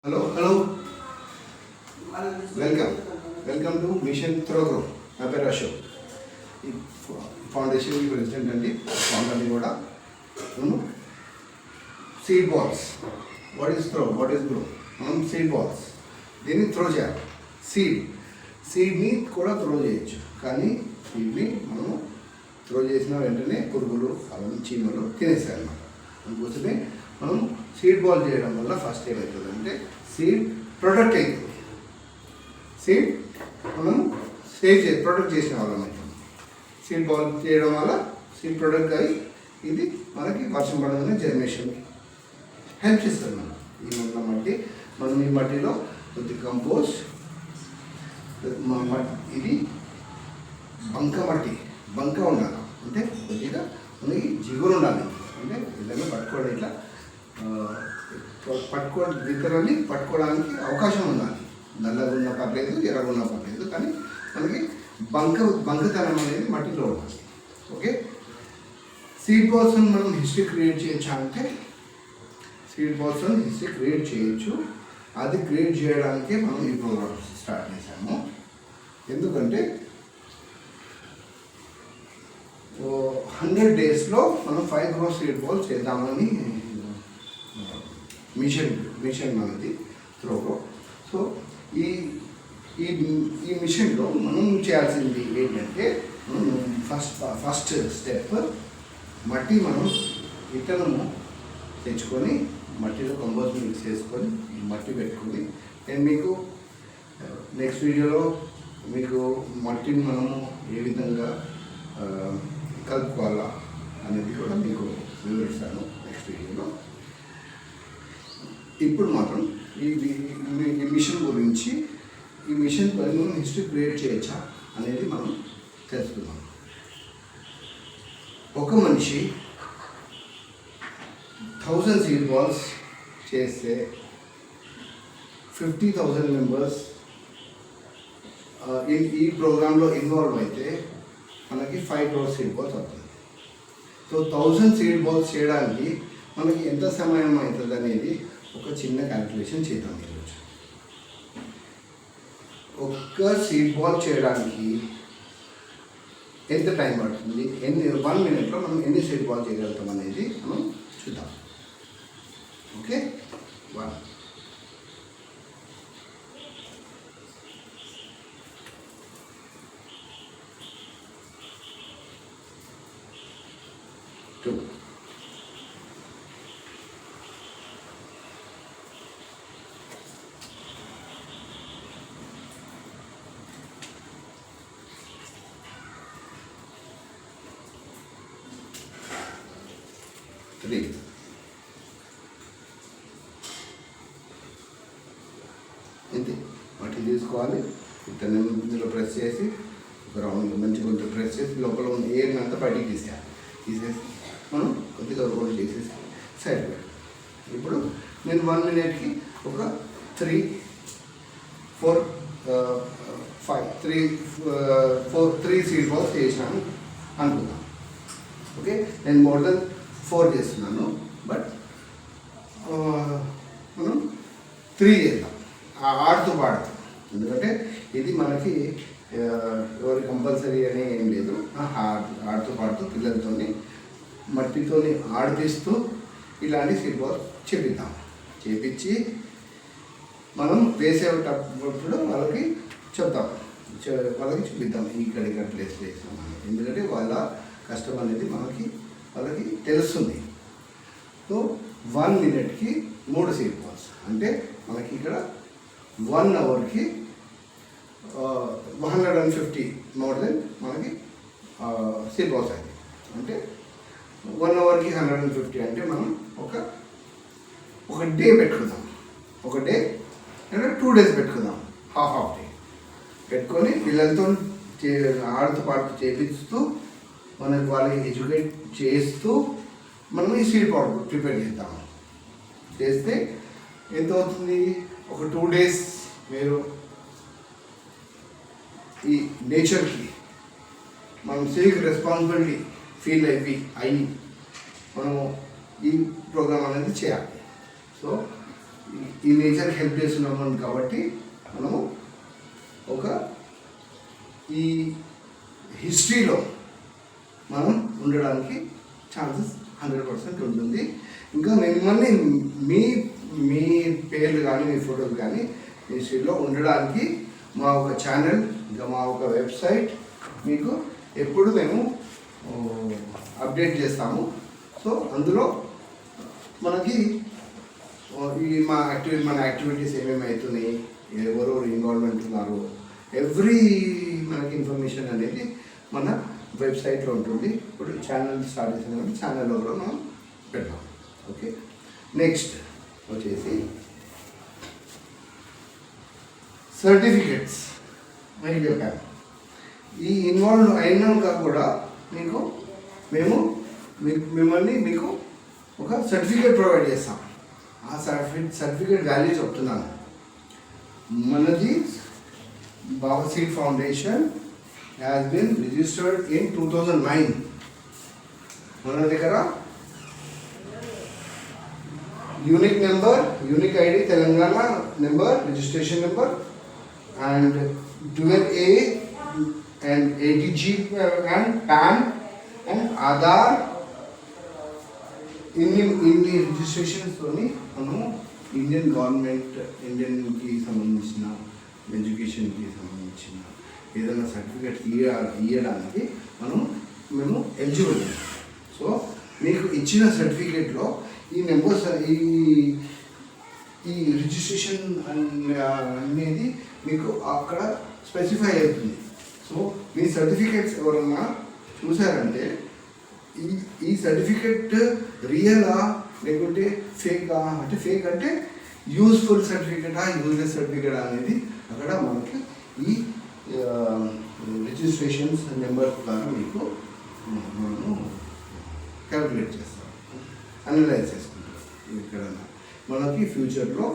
Hello. Welcome to Mission Program. నా పేరు అశోక్. ఈ ఫౌండేషన్ ప్రెసిడెంట్ అండి. ఫౌండర్ని కూడా seed balls. What is grow? మనం సీడ్ బాల్స్ దీన్ని త్రో చేయాలి. సీడ్ని కూడా త్రో చేయొచ్చు, కానీ సీడ్ని మనము త్రో చేసిన వెంటనే పురుగులు అవన్నీ చీమలు తినేస్తాయి అన్నమాట. అందుకోసమే మనం సీడ్ బాల్ చేయడం వల్ల ఫస్ట్ ఏమవుతుందంటే సీడ్ ప్రొటెక్ట్ అవుతుంది. సీడ్ మనం ప్రొటెక్ట్ చేసిన వాళ్ళం అవుతుంది. సీడ్ బాల్ చేయడం వల్ల సీడ్ ప్రొటెక్ట్ అయ్యి ఇది మనకి వర్షం పడగానే జర్మినేషన్కి హెల్ప్ చేస్తుంది. మనం ఈ మట్టిలో కొద్ది కంపోస్ట్, ఇది బంక ఉండాలి. అంటే కొద్దిగా మనకి జిగురు ఉండాలి. అంటే ఏదైనా పట్టుకోవడం ఇట్లా ఇతరులని పట్టుకోవడానికి అవకాశం ఉండాలి. నల్లగా ఉన్న పర్లేదు, ఎర్రగా ఉన్న పర్లేదు, కానీ మనకి బంకతనం అనేది మట్టిలో ఉండాలి. ఓకే, సీడ్ బాల్స్ మనం హిస్టరీ క్రియేట్ చేయొచ్చా అంటే సీడ్ బాల్స్ హిస్టరీ క్రియేట్ చేయొచ్చు. అది క్రియేట్ చేయడానికే మనం ఈ ప్రోగ్రామ్ స్టార్ట్ చేశాము. ఎందుకంటే 100 daysలో మనం 5 crore సీడ్ బాల్స్ చేద్దామని మిషన్ మనది త్రోలో. సో ఈ మిషన్లో మనం చేయాల్సింది ఏంటంటే ఫస్ట్ స్టెప్ మట్టి మనం విత్తనము తెచ్చుకొని మట్టిలో కంపోస్ట్ మిక్స్ చేసుకొని మట్టి పెట్టుకొని నేను మీకు నెక్స్ట్ వీడియోలో మీకు మట్టిని మనము ఏ విధంగా కలుపుకోవాలా అనేది కూడా మీకు వివరిస్తాను నెక్స్ట్ వీడియోలో. ఇప్పుడు మాత్రం ఈ మిషన్ గురించి, ఈ మిషన్ పై మనం హిస్టరీ క్రియేట్ చేయొచ్చా అనేది మనం తెలుసుకుందాం. ఒక మనిషి 1000 సీడ్ బాల్స్ చేస్తే 50,000 మెంబర్స్ ఈ ప్రోగ్రాంలో ఇన్వాల్వ్ అయితే మనకి 5 crore సీడ్ బాల్స్ అవుతుంది. సో 1000 సీడ్ బాల్స్ చేయడానికి మనకి ఎంత సమయం అవుతుంది అనేది ఒక చిన్న క్యాల్కులేషన్ చేద్దాం ఈరోజు. ఒక్క సీడ్ బాల్ చేయడానికి ఎంత టైం పడుతుంది, 1 minute మనం ఎన్ని సీడ్ బాల్ చేయగలుగుతాం అనేది మనం చూద్దాం. ఓకే, 1 2 3 ఇంతే. మట్టి తీసుకోవాలి, ఇతను ఇందులో ప్రెస్ చేసి ఒక రౌండ్ మంచి కొంచెం ప్రెస్ చేసి లోపల ఉన్న ఎయిర్ అంతా బయటికి తీసేసి మనం కొద్దిగా రోల్ చేసేసి సైడ్ పెట్టాలి. ఇప్పుడు నేను 1 minute ఒక 3, 4, 5, 3 సీడ్ బాల్స్ చేసినాను అనుకుందాం. ఓకే, నేను మోర్ దెన్ 4 చేస్తున్నాను, బట్ మనం 3 చేద్దాం ఆడుతూ పాడుతూ. ఎందుకంటే ఇది మనకి ఎవరి కంపల్సరీ అని ఏం లేదు. ఆడుతూ పాడుతూ పిల్లలతో మట్టితో ఆడిపిస్తూ ఇలాంటి సీడ్ బాల్ చేపించి మనం వేసేటప్పుడు వాళ్ళకి చూపిద్దాం ఇక్కడ ప్లేస్ వేసామని. ఎందుకంటే వాళ్ళ కష్టం అనేది వాళ్ళకి తెలుస్తుంది. సో 1 minute 3 సీడ్ బాల్స్ అంటే మనకి ఇక్కడ 1 hourకి 150 మోర్ దెన్ మనకి సీడ్ బాల్స్ అయింది. అంటే 1 hourకి 150 అంటే మనం ఒక డే పెట్టుకుందాం. ఒక డే లేదా 2 days పెట్టుకుందాం. హాఫ్ డే పెట్టుకొని పిల్లలతో ఆడుతూ పాడుతూ చేపిస్తూ మనకి వాళ్ళకి ఎడ్యుకేట్ చేస్తూ మనం ఈ సీడ్ బాల్ ప్రిపేర్ చేద్దాము. చేస్తే ఎంత అవుతుంది? ఒక 2 days మీరు ఈ నేచర్కి మనం సివిక్ రెస్పాన్సిబిలిటీ ఫీల్ అయ్యి మనము ఈ ప్రోగ్రామ్ అనేది చేయాలి. సో ఈ నేచర్కి హెల్ప్ చేస్తున్నాము కాబట్టి మనము ఒక ఈ హిస్టరీలో మనం ఉండడానికి ఛాన్సెస్ 100% ఉంటుంది. ఇంకా మిమ్మల్ని మీ మీ పేర్లు కానీ మీ ఫోటోలు కానీ హిస్టరీలో ఉండడానికి మా ఒక ఛానల్ ఇంకా మా ఒక వెబ్సైట్ మీకు ఎప్పుడు మేము అప్డేట్ చేస్తాము. సో అందులో మనకి మన యాక్టివిటీస్ ఏమేమి అవుతున్నాయి, ఎవరెవరు ఇన్వాల్వ్మెంట్ ఉన్నారు, ఎవ్రీ మనకి ఇన్ఫర్మేషన్ అనేది మన వెబ్సైట్లో ఉంటుంది. ఇప్పుడు ఛానల్ స్టార్ట్ చేసిన కాబట్టి ఛానల్లో కూడా మనం పెడతాం. ఓకే, నెక్స్ట్ వచ్చేసి సర్టిఫికెట్స్ మీకు చెప్పాను. ఈ ఇన్వాల్వ్ అయినాక కూడా మిమ్మల్ని మీకు ఒక సర్టిఫికేట్ ప్రొవైడ్ చేస్తాం. ఆ సర్టిఫికేట్ వాల్యూ చెప్తున్నాను. మనది Baba Seed Foundation has been registered in 2009. మన దగ్గర unique number, unique ID, Telangana number, registration number and dual A and ATG and PAN and Aadhaar ఇన్ని రిజిస్ట్రేషన్స్తోని మనము ఇండియన్ గవర్నమెంట్, ఇండియన్కి సంబంధించిన ఎడ్యుకేషన్కి సంబంధించిన ఏదైనా సర్టిఫికేట్ ఇవ్వడానికి మేము ఎలిజిబుల్. సో మీకు ఇచ్చిన సర్టిఫికేట్లో ఈ నెంబర్స్ ఈ రిజిస్ట్రేషన్ అనేది మీకు అక్కడ స్పెసిఫై అవుతుంది. సో మీ సర్టిఫికేట్స్ ఎవరన్నా చూసారంటే ఈ సర్టిఫికెట్ రియలా లేకుంటే ఫేకా, అంటే ఫేక్ అంటే యూస్ఫుల్ సర్టిఫికెటా యూజ్లెస్ సర్టిఫికెటా అనేది అక్కడ మనకి ఈ రిజిస్ట్రేషన్స్ నెంబర్ ద్వారా మీకు మనము క్యాల్కులేట్ చేస్తాం, అనలైజ్ చేసుకుంటాం. ఇక్కడ మనకి ఫ్యూచర్లో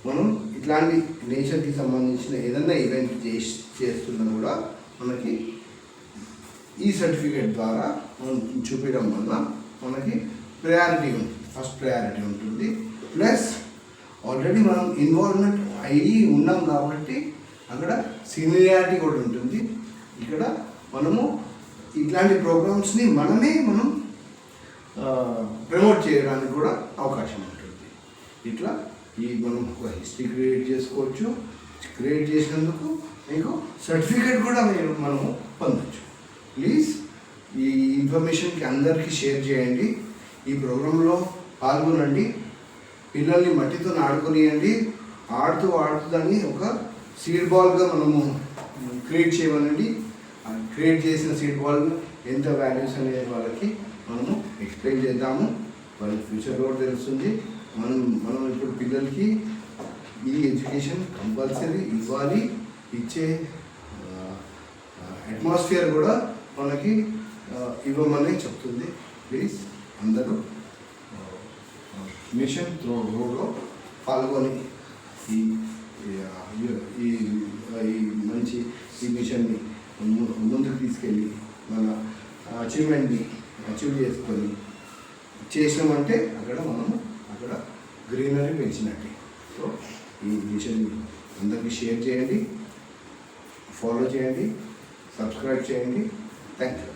మనం ఇట్లాంటి నేచర్కి సంబంధించిన ఏదైనా ఈవెంట్ చేస్తున్నా కూడా మనకి ఈ సర్టిఫికేట్ ద్వారా మనం చూపించడం వల్ల మనకి ప్రయారిటీ ఉంటుంది, ఫస్ట్ ప్రయారిటీ ఉంటుంది. ప్లస్ ఆల్రెడీ మనం ఇన్వాల్వ్మెంట్ అయ్యి ఉన్నాం కాబట్టి అక్కడ సీనియారిటీ కూడా ఉంటుంది. ఇక్కడ మనము ఇట్లాంటి ప్రోగ్రామ్స్ని మనం ప్రమోట్ చేయడానికి కూడా అవకాశం ఉంటుంది. ఇట్లా మనం ఒక హిస్టరీ క్రియేట్ చేసుకోవచ్చు. క్రియేట్ చేసినందుకు మీకు సర్టిఫికేట్ కూడా మనము పొందవచ్చు. ప్లీజ్ ఈ ఇన్ఫర్మేషన్కి అందరికీ షేర్ చేయండి. ఈ ప్రోగ్రాంలో పాల్గొనండి. పిల్లల్ని మట్టితో ఆడుకొనియండి. ఆడుతూ దాన్ని ఒక సీడ్ బాల్గా మనము క్రియేట్ చేయమనండి. క్రియేట్ చేసిన సీడ్ బాల్ ఎంత వాల్యూస్ అనేది వాళ్ళకి మనము ఎక్స్ప్లెయిన్ చేద్దాము. వాళ్ళకి ఫ్యూచర్లో కూడా తెలుస్తుంది. మనం ఇప్పుడు పిల్లలకి ఈ ఎడ్యుకేషన్ కంపల్సరీ ఇవ్వాలి. ఇచ్చే అట్మాస్ఫియర్ కూడా మనకి ఇవ్వమని చెప్తుంది. ప్లీజ్ అందరూ మిషన్ త్రో రోడ్లో పాల్గొని ఈ మంచి ఈ మిషన్ని ముందుకు తీసుకెళ్ళి మన అచీవ్మెంట్ని అచీవ్ చేసినామంటే అక్కడ గ్రీనరీ పెంచినట్టే. సో ఈ మిషన్ని అందరికీ షేర్ చేయండి, ఫాలో చేయండి, సబ్స్క్రైబ్ చేయండి. Thank you.